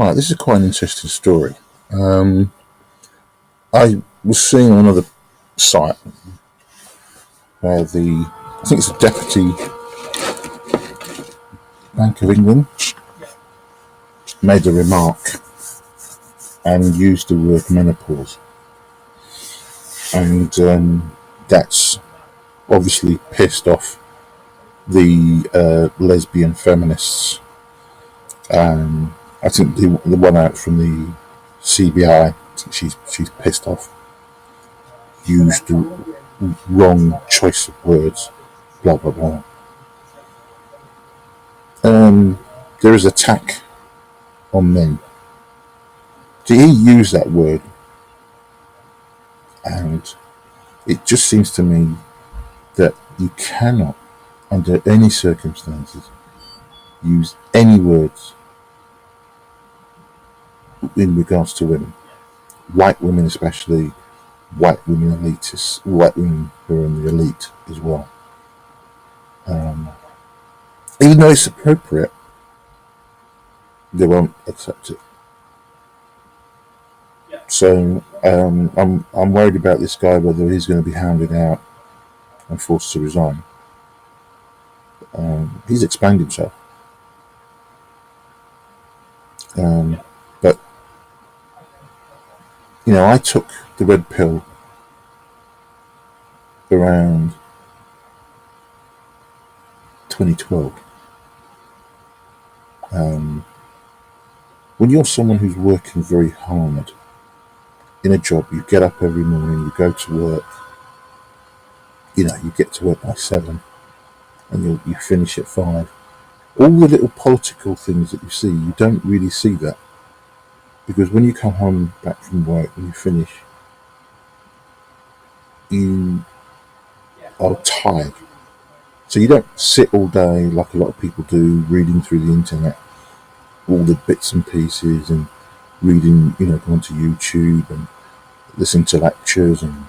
Right, this is quite an interesting story. I was seeing on another site where I think it's the Deputy Bank of England, made a remark and used the word menopause. And that's obviously pissed off the lesbian feminists. I think the one out from the CBI, I think she's pissed off, used the wrong choice of words, blah blah blah. There is attack on men. So he used that word, and it just seems to me that you cannot, under any circumstances, use any words in regards to women, white women especially, white women elitists, white women who are in the elite as well. Even though it's appropriate, they won't accept it. So I'm worried about this guy, whether he's going to be hounded out and forced to resign. He's explained himself. But, you know, I took the red pill around 2012. When you're someone who's working very hard in a job, you get up every morning, you go to work, you know, you get to work by 7 and you finish at 5. All the little political things that you see, you don't really see that. Because when you come home back from work and you finish, you are tired. So you don't sit all day like a lot of people do, reading through the internet, all the bits and pieces, and reading, you know, going to YouTube and listen to lectures. And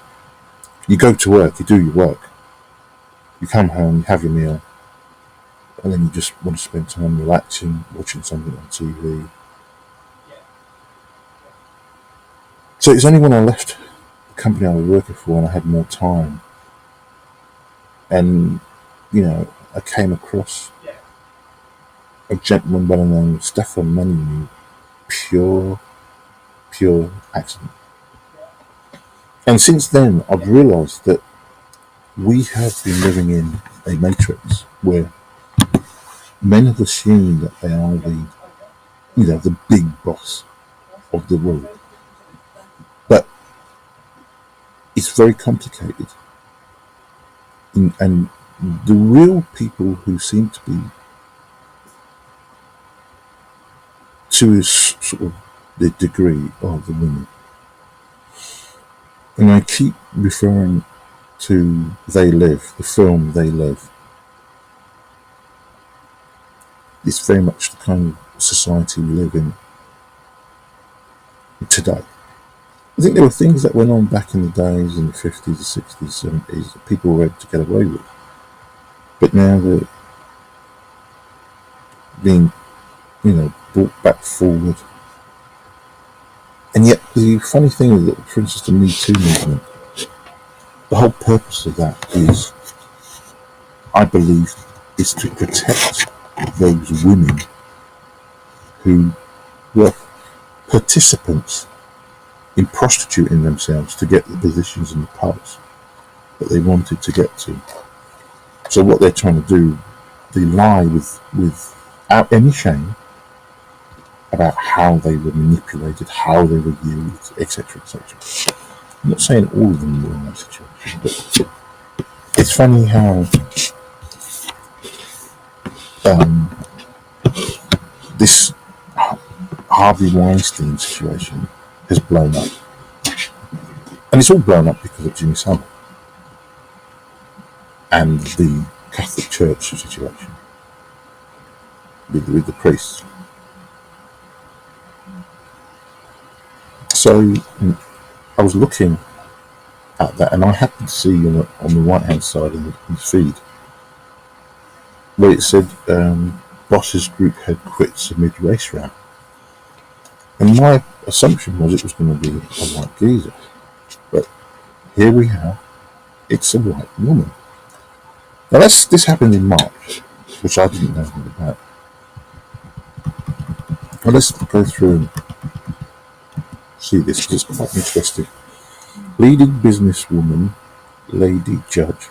you go to work, you do your work, you come home, you have your meal, and then you just want to spend time relaxing, watching something on TV. So it's only when I left the company I was working for and I had more time, and, you know, I came across a gentleman by the name of Stefan Meninu, pure accident. And since then, I've realised that we have been living in a matrix where men have assumed that they are the big boss of the world. But it's very complicated. And the real people who seem to be, to a sort of the degree, of the women. And I keep referring to They Live, the film They Live. It's very much the kind of society we live in today. I think there were things that went on back in the days, in the 50s, the 60s, 70s, that people were able to get away with. But now they're being, you know, brought back forward. And yet the funny thing is that, for instance, the Me Too movement, the whole purpose of that is, I believe, is to protect those women who were participants in prostituting themselves to get the positions in the pubs that they wanted to get to. So what they're trying to do, they lie without any shame about how they were manipulated, how they were used, etc., etc. I'm not saying all of them were in that situation, but it's funny how this Harvey Weinstein situation has blown up. And it's all blown up because of Jimmy Savile and the Catholic Church situation with the priests. So I was looking at that, and I happened to see on the right hand side in the feed where it said Boss's group head quits amid race row. And my assumption was it was going to be a white geezer. But here we have, it's a white woman. Now this happened in March, which I didn't know anything about. Well, let's go through and see this, because it's quite interesting. Leading businesswoman Lady Judge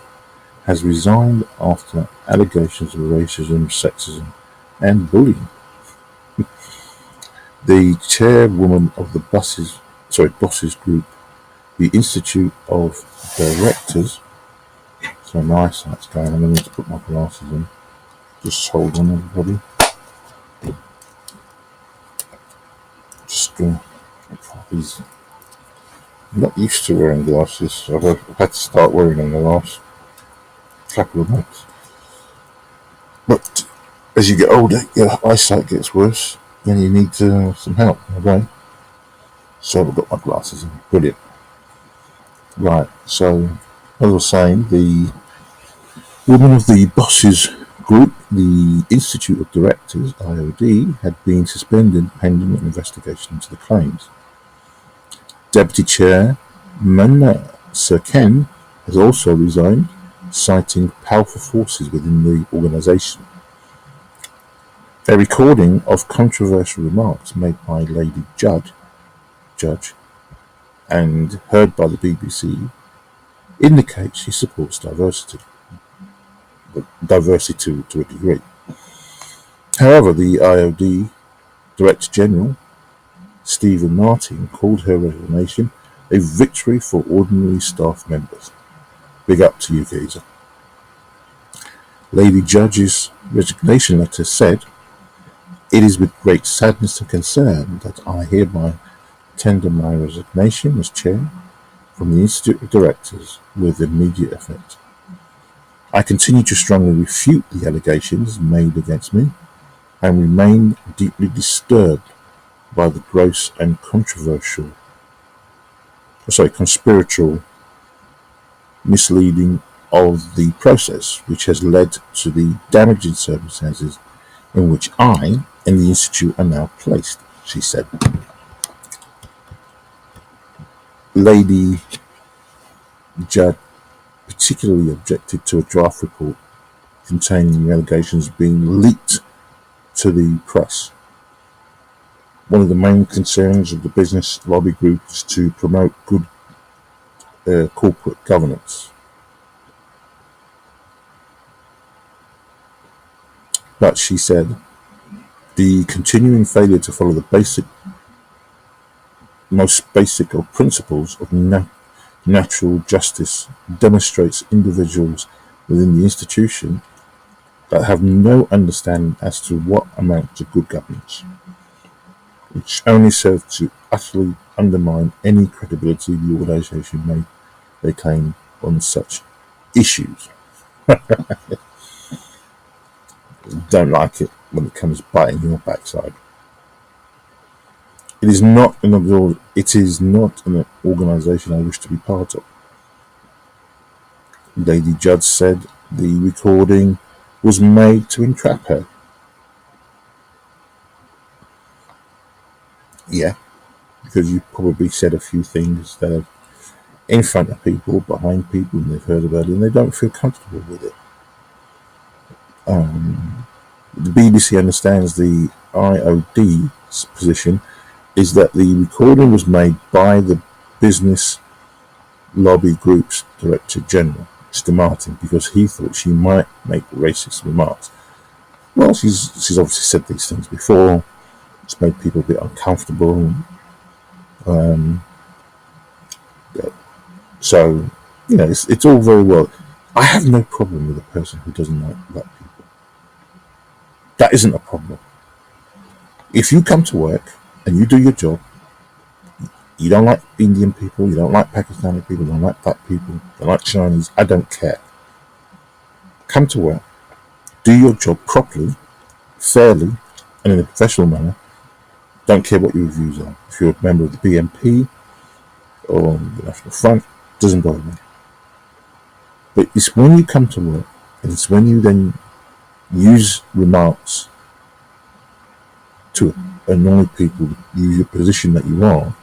has resigned after allegations of racism, sexism, and bullying. The chairwoman of the Bosses Group, the Institute of Directors. So my eyesight's going. I'm going to put my glasses on. Just hold on, everybody. I'm not used to wearing glasses. So I've had to start wearing them the last couple of months. But as you get older, your eyesight gets worse, and you need some help. Okay. So I've got my glasses on. Brilliant. Right. So as I was saying, the woman of the Bosses Group, the Institute of Directors (IOD), had been suspended pending an investigation into the claims. Deputy Chair Manna Sir Ken has also resigned, citing powerful forces within the organisation. A recording of controversial remarks made by Lady Judge and heard by the BBC indicates she supports diversity, but diversity to a degree. However, the IOD Director General Stephen Martin called her resignation a victory for ordinary staff members. Big up to you, geezer. Lady Judge's resignation letter said, "It is with great sadness and concern that I hereby tender my resignation as chair from the Institute of Directors with immediate effect. I continue to strongly refute the allegations made against me and remain deeply disturbed by the gross and conspiratorial misleading of the process, which has led to the damaging circumstances in which I and the Institute are now placed," she said. Lady Judd particularly objected to a draft report containing the allegations being leaked to the press. One of the main concerns of the business lobby group is to promote good corporate governance. But she said, the continuing failure to follow the most basic of principles of natural justice demonstrates individuals within the institution that have no understanding as to what amounts to good governance, which only serves to utterly undermine any credibility the organisation may claim on such issues. Don't like it when it comes biting your backside. It is not an organisation I wish to be part of. Lady Judd said the recording was made to entrap her. Yeah, because you probably said a few things that are in front of people, behind people, and they've heard about it, and they don't feel comfortable with it. The BBC understands the IOD's position is that the recording was made by the business lobby group's Director General, Mr. Martin, because he thought she might make racist remarks. Well, she's obviously said these things before. It's made people a bit uncomfortable. So, it's all very well. I have no problem with a person who doesn't like black people. That isn't a problem. If you come to work and you do your job, you don't like Indian people, you don't like Pakistani people, you don't like black people, you don't like Chinese, I don't care. Come to work, do your job properly, fairly, and in a professional manner. Don't care what your views are. If you're a member of the BNP or the National Front, doesn't bother me. But it's when you come to work, and it's when you then use remarks to annoy people, use your position that you are,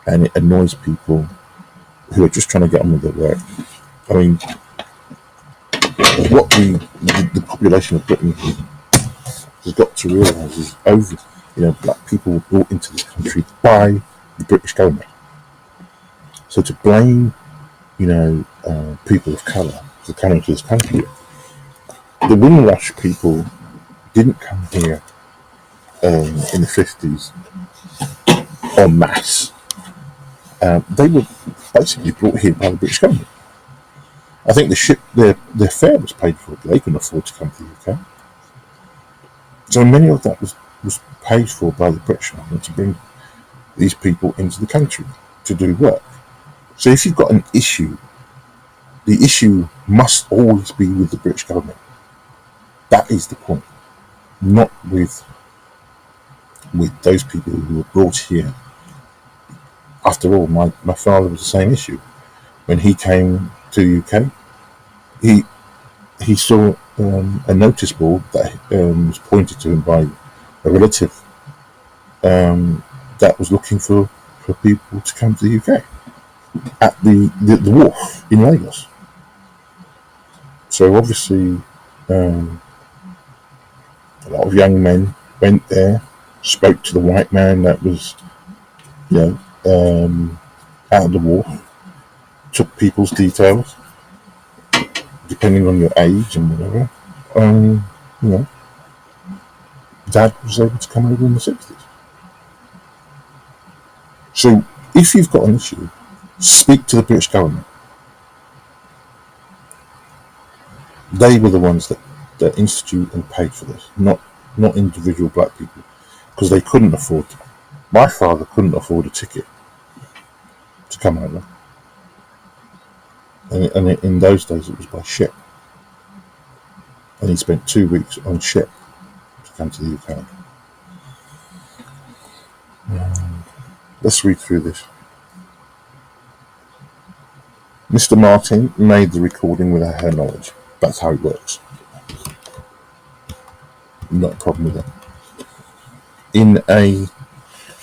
and it annoys people who are just trying to get on with their work. I mean, what the population of Britain has got to realise is black people were brought into this country by the British government. So to blame, people of colour for coming to this country, the Windrush people didn't come here in the 50s en masse. They were basically brought here by the British government. I think their fare was paid for. They couldn't afford to come to the UK. So many of that was paid for by the British government to bring these people into the country to do work. So if you've got an issue, the issue must always be with the British government. That is the point, not with those people who were brought here. After all, my father was the same issue. When he came to the UK, he saw a notice board that was pointed to him by a relative that was looking for people to come to the UK at the wharf in Lagos. So obviously, a lot of young men went there, spoke to the white man that was, out of the wharf, took people's details, depending on your age and whatever. Dad was able to come over in the 60s. So if you've got an issue, speak to the British government. They were the ones that institute and paid for this, not individual black people, because they couldn't afford to. My father couldn't afford a ticket to come over, and in those days it was by ship, and he spent 2 weeks on ship to come to the UK. Let's read through this. Mr. Martin made the recording without her knowledge. That's how it works. Not a problem with it.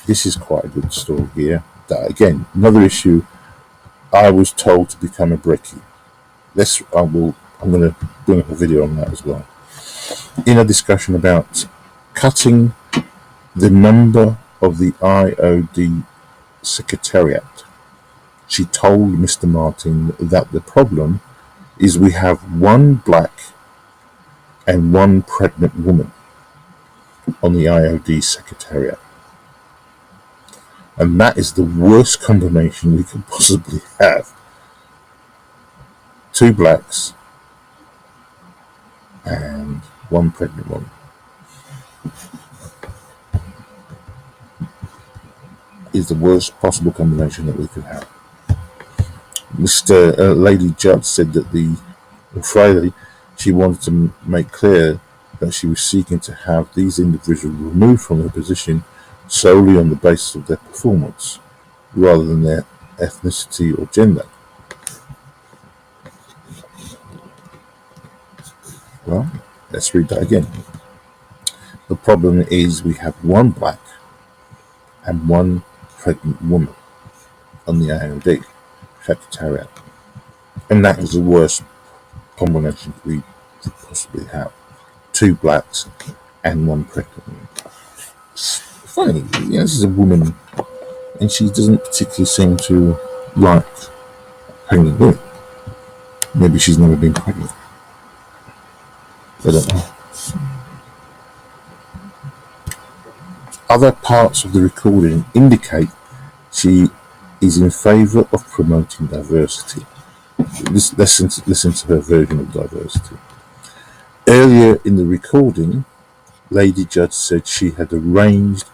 This is quite a good story here. That again, another issue. I was told to become a brickie. I'm going to bring up a video on that as well. In a discussion about cutting the number of the IOD Secretariat, she told Mr. Martin that the problem is we have one black and one pregnant woman on the IOD Secretariat. And that is the worst combination we could possibly have. 2 blacks and 1 pregnant woman. Is the worst possible combination that we could have. Lady Judge said that on Friday she wanted to make clear that she was seeking to have these individuals removed from their position solely on the basis of their performance, rather than their ethnicity or gender. Well, let's read that again. The problem is we have 1 black and 1 pregnant woman on the IOD Secretariat, and that is the worst combination we could possibly have. 2 blacks and 1 pregnant woman. It's funny, this is a woman, and she doesn't particularly seem to like pregnant women. Maybe she's never been pregnant. I don't know. Other parts of the recording indicate she is in favour of promoting diversity. Listen to her version of diversity. Earlier in the recording, Lady Judge said she had arranged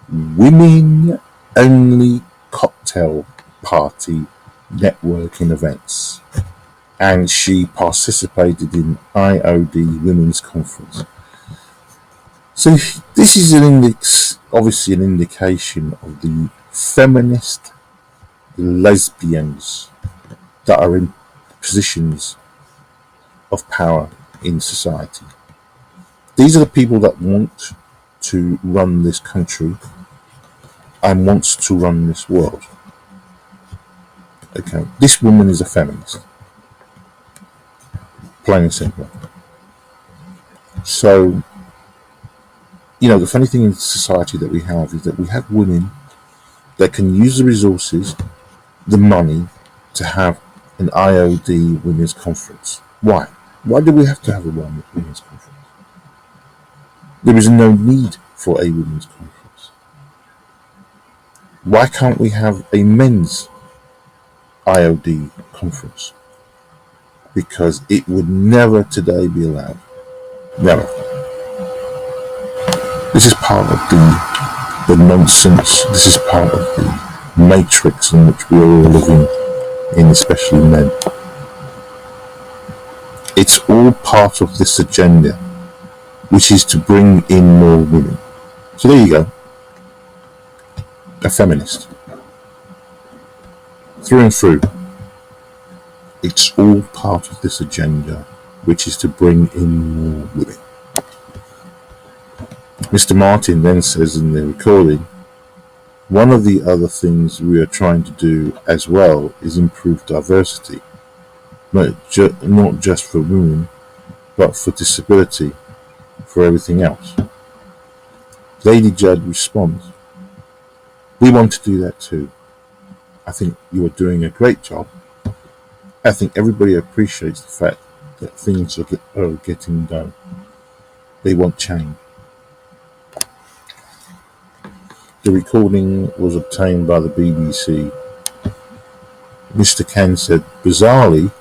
women-only cocktail party networking events, and she participated in IOD Women's Conference. So this is obviously an indication of the feminist lesbians that are in positions of power in society. These are the people that want to run this country and wants to run this world. Okay, this woman is a feminist, plain and simple. So, the funny thing in society that we have is that we have women that can use the resources, the money, to have an IOD women's conference. Why? Why do we have to have a women's conference? There is no need for a women's conference. Why can't we have a men's IOD conference? Because it would never today be allowed. Never. This is part of the nonsense. This is part of the matrix in which we are all living in, especially men. It's all part of this agenda, which is to bring in more women. So there you go. A feminist. Through and through. It's all part of this agenda, which is to bring in more women. Mr. Martin then says in the recording, one of the other things we are trying to do as well is improve diversity, not just for women, but for disability, for everything else. Lady Judd responds, we want to do that too. I think you are doing a great job. I think everybody appreciates the fact that things are getting done. They want change. The recording was obtained by the BBC. Mr. Khan said, bizarrely,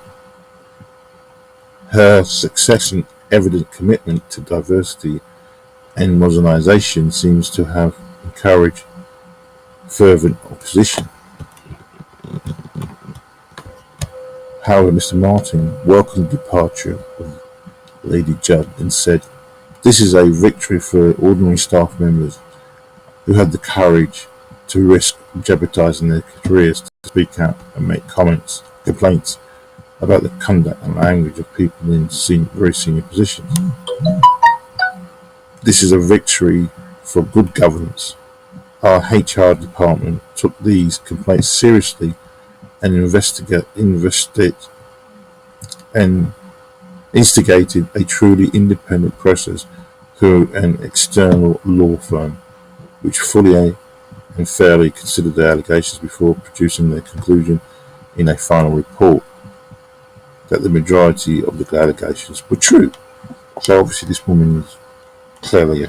her success and evident commitment to diversity and modernisation seems to have encouraged fervent opposition. However, Mr. Martin welcomed the departure of Lady Judd and said, this is a victory for ordinary staff members who had the courage to risk jeopardising their careers to speak out and make complaints about the conduct and language of people in very senior positions. This is a victory for good governance. Our HR department took these complaints seriously and instigated a truly independent process through an external law firm, which fully and fairly considered the allegations before producing their conclusion in a final report that the majority of the allegations were true. So obviously this woman is clearly,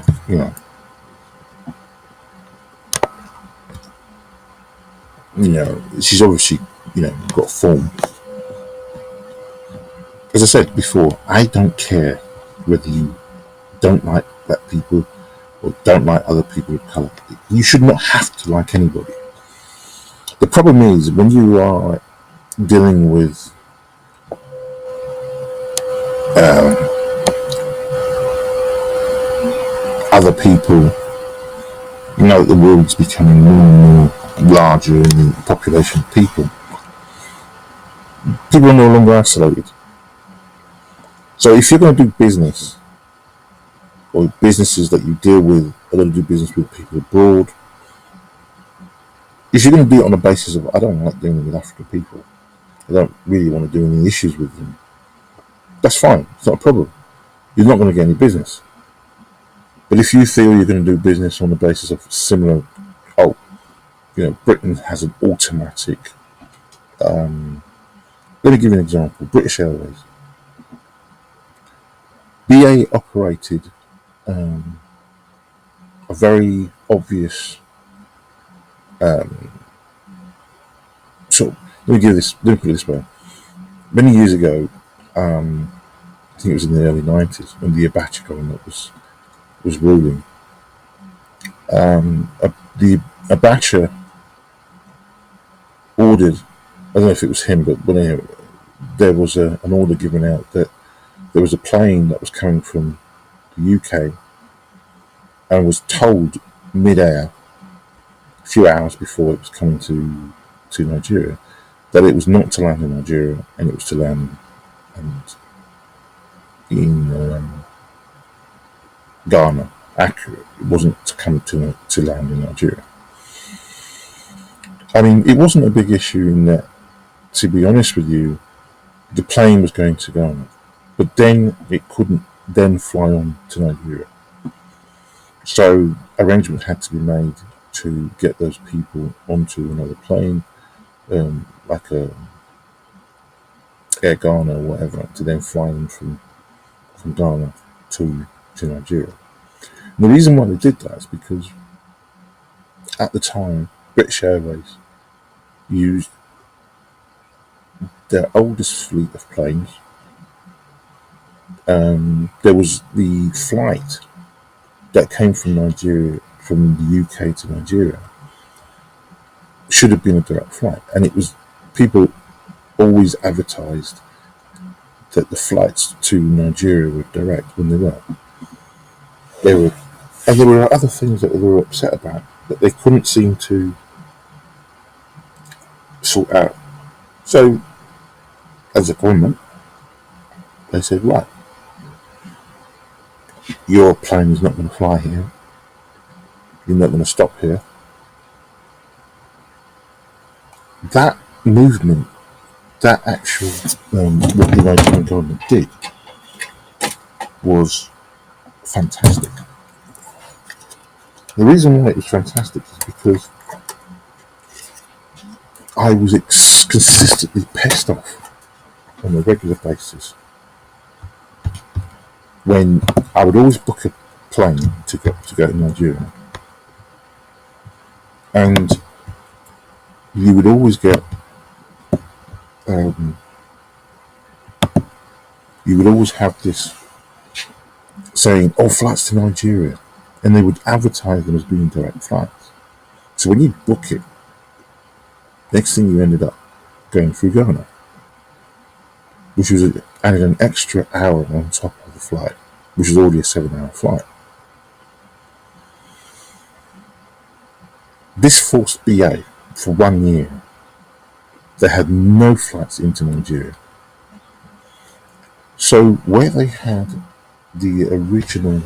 she's obviously, got form. As I said before, I don't care whether you don't like black people or don't like other people of colour. You should not have to like anybody. The problem is when you are dealing with other people, the world's becoming more and more larger in the population of people. People are no longer isolated. So if you're going to do business, or businesses that you deal with, are going to do business with people abroad, if you're going to do it on the basis of, I don't like dealing with African people, I don't really want to do any issues with them, that's fine, it's not a problem. You're not going to get any business. But if you feel you're going to do business on the basis of similar, Britain has an automatic, let me give you an example, British Airways. BA operated a very obvious let me put it this way. Many years ago, I think it was in the early 90s when the Abacha government was ruling. The Abacha ordered, I don't know if it was him, but there was an order given out that there was a plane that was coming from the UK and was told mid-air, a few hours before it was coming to Nigeria, that it was not to land in Nigeria and it was to land in Ghana. accurate. It wasn't to come to land in Nigeria. I mean, it wasn't a big issue in that, to be honest with you, the plane was going to Ghana, but then it couldn't then fly on to Nigeria. So arrangements had to be made to get those people onto another plane, like a Air Ghana or whatever, to then fly them from Ghana to Nigeria. And the reason why they did that is because at the time, British Airways used their oldest fleet of planes. There was the flight that came from Nigeria, from the UK to Nigeria, should have been a direct flight, and it was, people always advertised that the flights to Nigeria were direct when they weren't. And there were other things that they were upset about that they couldn't seem to sort out. So, as a government, they said, right, your plane is not going to fly here. You're not going to stop here. That movement, that actual, what the Nigerian government did was fantastic. The reason why it was fantastic is because I was consistently pissed off on a regular basis when I would always book a plane to go to Nigeria, and you would always get you would always have this saying, "Oh, flights to Nigeria," and they would advertise them as being direct flights. So when you book it, next thing you ended up going through Ghana, which was added an extra hour on top of the flight, which was already a 7-hour flight. This forced BA for 1 year. They had no flights into Nigeria. So where they had the original,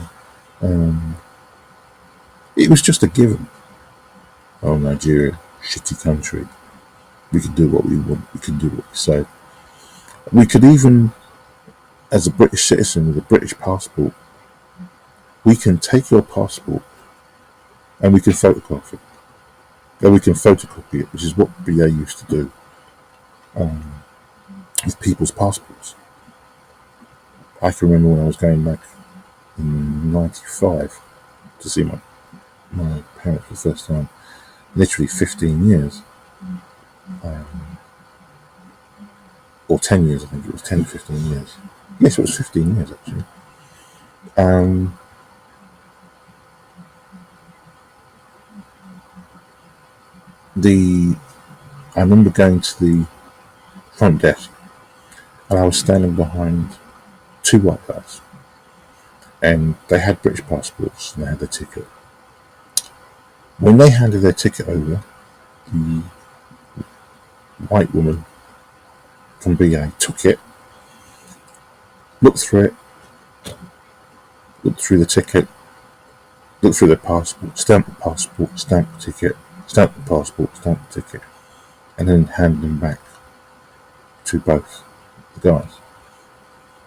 it was just a given. Oh, Nigeria, shitty country. We can do what we want. We can do what we say. We could even, as a British citizen with a British passport, we can take your passport and we can photograph it. Or we can photocopy it, which is what BA used to do with people's passports. I can remember when I was going back in '95 to see my parents for the first time, literally 15 years, or 10 years, I think it was 10 to 15 years. Yes, it was 15 years actually. I remember going to the front desk and I was standing behind 2 white guys, and they had British passports and they had their ticket. When they handed their ticket over, the white woman from BA took it, looked through it, looked through the ticket, looked through their passport, stamped the passport, stamped the ticket, stamped the passport, stamped the ticket, and then handed them back to both the guys.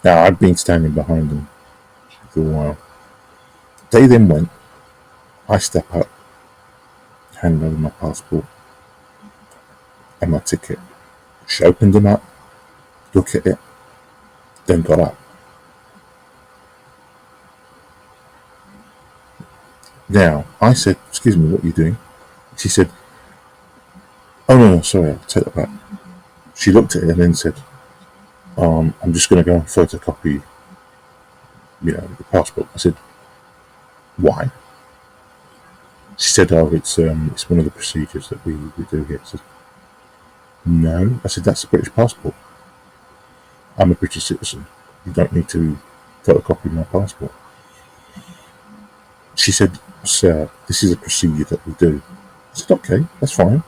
Now, I'd been standing behind them for a while. They then went, I step up, hand over my passport and my ticket. She opened them up, looked at it, then got up. Now, I said, "Excuse me, what are you doing?" She said, "Oh, no, sorry, I'll take that back." She looked at it and then said, "I'm just going to go and photocopy, the passport." I said, "Why?" She said, "Oh, it's one of the procedures that we do here." I said, "No." I said, "That's a British passport. I'm a British citizen. You don't need to photocopy my passport." She said, "Sir, this is a procedure that we do." I said, "Okay, that's fine.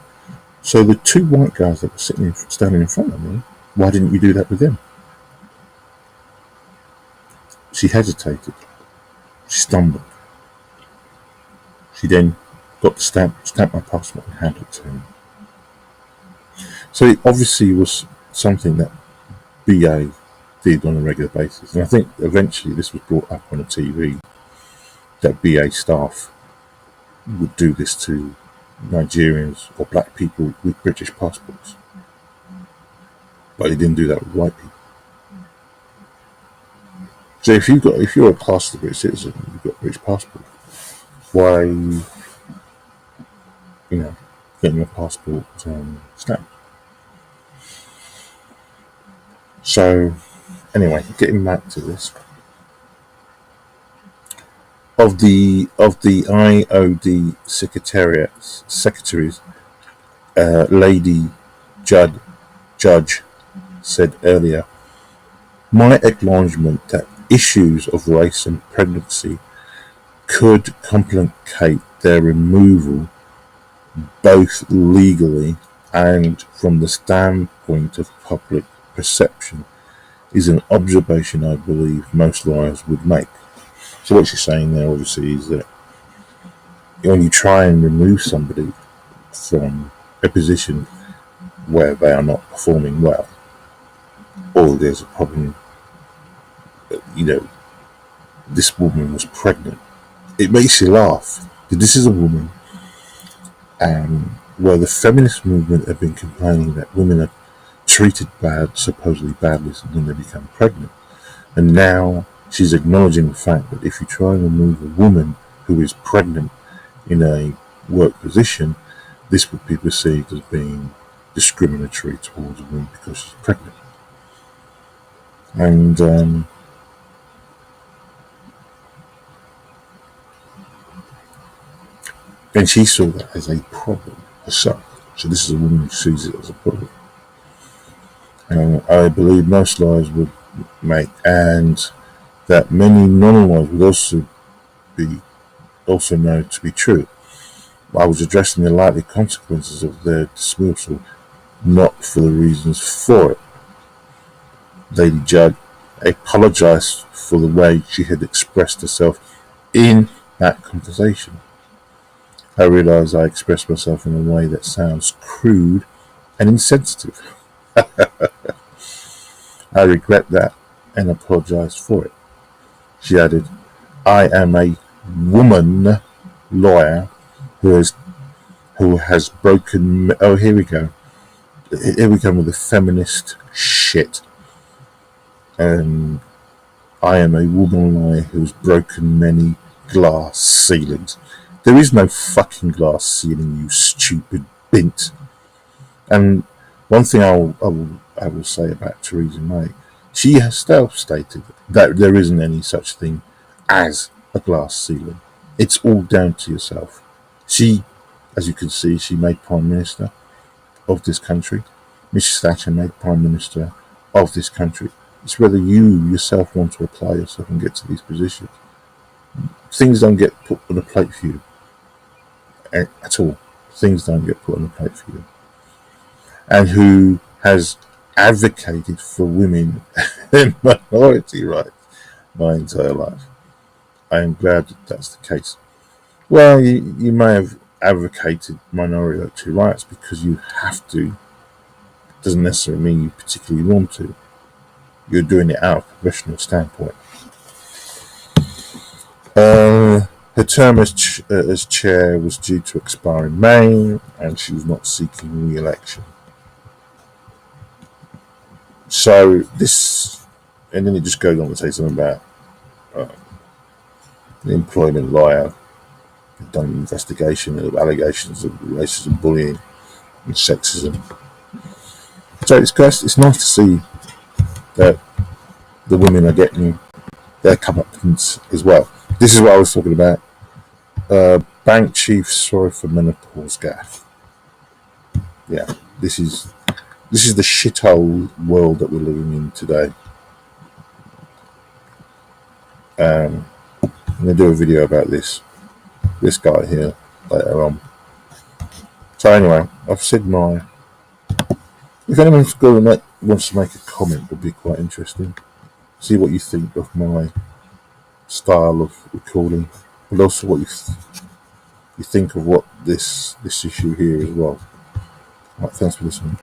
So the 2 white guys that were standing in front of me, why didn't you do that with them?" She hesitated. She stumbled. She then got the stamped my passport and handed it to him. So it obviously was something that BA did on a regular basis. And I think eventually this was brought up on the TV that BA staff would do this to Nigerians or black people with British passports. But they didn't do that with white people. So if you're a class of British citizen, you've got a British passport, why getting your passport stamped? So anyway, getting back to this. Of the IOD secretaries, Lady Judge said earlier, my acknowledgement that issues of race and pregnancy could complicate their removal both legally and from the standpoint of public perception is an observation I believe most lawyers would make. So what she's saying there obviously is that when you try and remove somebody from a position where they are not performing well, or there's a problem, this woman was pregnant, it makes you laugh. This is a woman where the feminist movement have been complaining that women are treated supposedly badly when they become pregnant. And now she's acknowledging the fact that if you try and remove a woman who is pregnant in a work position, this would be perceived as being discriminatory towards a woman because she's pregnant. And she saw that as a problem herself. So this is a woman who sees it as a problem. I believe most lawyers would make, and that many non-lawyers would also know to be true. I was addressing the likely consequences of their dismissal, not for the reasons for it. Lady Judd apologized for the way she had expressed herself in that conversation. I realize I expressed myself in a way that sounds crude and insensitive. I regret that and apologize for it. She added, I am a woman lawyer who has broken... Oh, here we go. Here we come with the feminist shit. I am a woman lawyer who has broken many glass ceilings. There is no fucking glass ceiling, you stupid bint. And one thing I will say about Theresa May, she herself stated that there isn't any such thing as a glass ceiling. It's all down to yourself. She, as you can see, she made Prime Minister of this country. Mrs. Thatcher made Prime Minister of this country. It's whether you yourself want to apply yourself and get to these positions. Things don't get put on a plate for you. At all. Things don't get put on a plate for you. And who has advocated for women and minority rights my entire life. I am glad that that's the case. Well, you may have advocated minority rights because you have to. It doesn't necessarily mean you particularly want to. You're doing it out of a professional standpoint. Her term as chair was due to expire in May, and she was not seeking re-election. So this, and then it just goes on to say something about the employment lawyer had done an investigation of allegations of racism, bullying, and sexism. So it's nice to see that the women are getting their comeuppance as well. This is what I was talking about. Bank chief sorry for menopause gaffe. Yeah, this is the shithole world that we're living in today. I'm going to do a video about this guy here later on. So anyway, I've said my... If anyone's wants to make a comment, would be quite interesting. See what you think of my style of recording, but also what you you think of what this issue here as well. Right, thanks for listening.